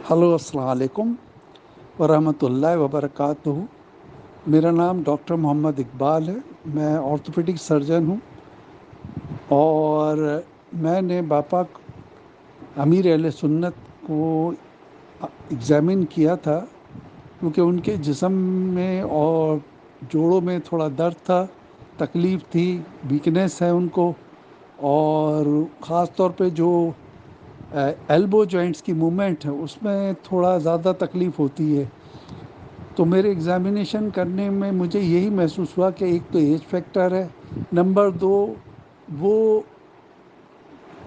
Hello अस्सलाम वालेकुम वरहमतुल्लाहि वबरकातुहू। मेरा नाम डॉक्टर मोहम्मद इकबाल है। मैं ऑर्थोपेडिक सर्जन हूँ और मैंने बापा अमीर अहले सुन्नत को एग्ज़ामिन किया था क्योंकि उनके जिस्म में और जोड़ों में थोड़ा दर्द था, तकलीफ़ थी, वीकनेस है उनको। और ख़ास तौर पे जो एल्बो जॉइंट्स की मूवमेंट है उसमें थोड़ा ज़्यादा तकलीफ़ होती है। तो मेरे एग्ज़ामिनेशन करने में मुझे यही महसूस हुआ कि एक तो एज फैक्टर है, नंबर दो वो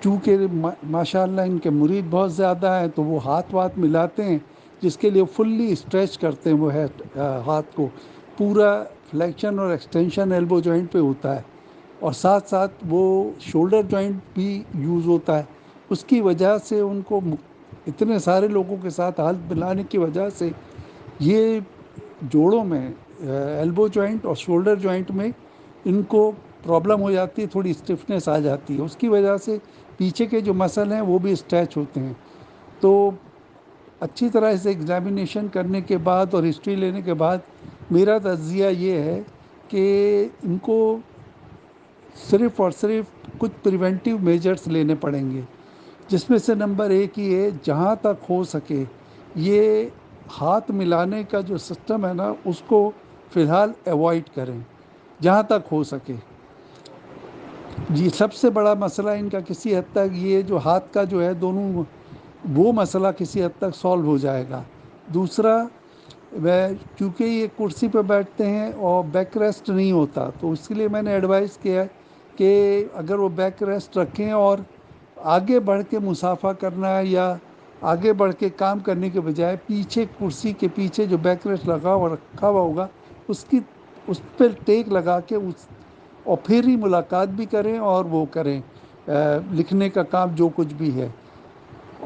चूँकि माशाल्लाह इनके मुरीद बहुत ज़्यादा हैं तो वो हाथ वाथ मिलाते हैं, जिसके लिए फुल्ली स्ट्रेच करते हैं वो है हाथ को। पूरा फ्लेक्शन और एक्सटेंशन एल्बो जॉइंट पे होता है और साथ साथ वो शोल्डर जॉइंट भी यूज़ होता है। उसकी वजह से उनको इतने सारे लोगों के साथ हाथ मिलाने की वजह से ये जोड़ों में एल्बो जॉइंट और शोल्डर जॉइंट में इनको प्रॉब्लम हो जाती है, थोड़ी स्टिफनेस आ जाती है। उसकी वजह से पीछे के जो मसल हैं वो भी स्ट्रेच होते हैं। तो अच्छी तरह से एग्ज़ामिनेशन करने के बाद और हिस्ट्री लेने के बाद मेरा तज्ज़िया ये है कि इनको सिर्फ़ और सिर्फ कुछ प्रिवेंटिव मेजर्स लेने पड़ेंगे, जिसमें से नंबर एक ये जहाँ तक हो सके ये हाथ मिलाने का जो सिस्टम है ना उसको फ़िलहाल अवॉइड करें जहाँ तक हो सके। जी, सबसे बड़ा मसला इनका किसी हद तक ये जो हाथ का जो है दोनों, वो मसला किसी हद तक सॉल्व हो जाएगा। दूसरा, वह क्योंकि ये कुर्सी पर बैठते हैं और बैक रेस्ट नहीं होता, तो इसलिए मैंने एडवाइस किया है कि अगर वो बैक रेस्ट रखें और आगे बढ़ के मुसाफा करना है या आगे बढ़ के काम करने के बजाय पीछे कुर्सी के पीछे जो बैक रेस्ट लगा हुआ रखा हुआ होगा उसकी उस पर टेक लगा के उस और फिर ही मुलाकात भी करें और वो करें लिखने का काम जो कुछ भी है।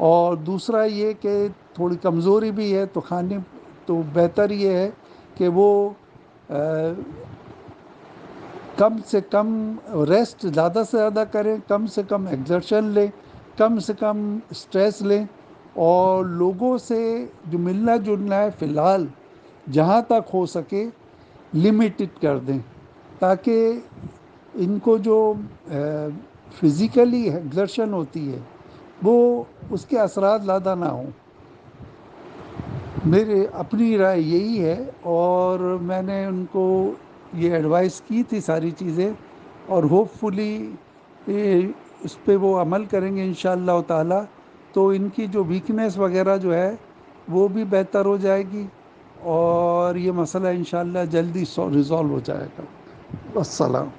और दूसरा ये कि थोड़ी कमज़ोरी भी है तो खाने तो बेहतर ये है कि वो अ, कम से कम रेस्ट ज़्यादा से ज़्यादा करें, कम से कम एक्सर्शन लें, कम से कम स्ट्रेस लें और लोगों से जो मिलना जुलना है फ़िलहाल जहाँ तक हो सके लिमिटेड कर दें, ताकि इनको जो फिज़िकली एक्सर्शन होती है वो उसके असरात ज़्यादा ना हों। मेरे अपनी राय यही है और मैंने उनको ये एडवाइस की थी सारी चीज़ें और होपफुली इस पे वो अमल करेंगे इंशाअल्लाह ताला। तो इनकी जो वीकनेस वगैरह जो है वो भी बेहतर हो जाएगी और ये मसला इंशाअल्लाह जल्दी रिज़ॉल्व हो जाएगा। अस्सलाम।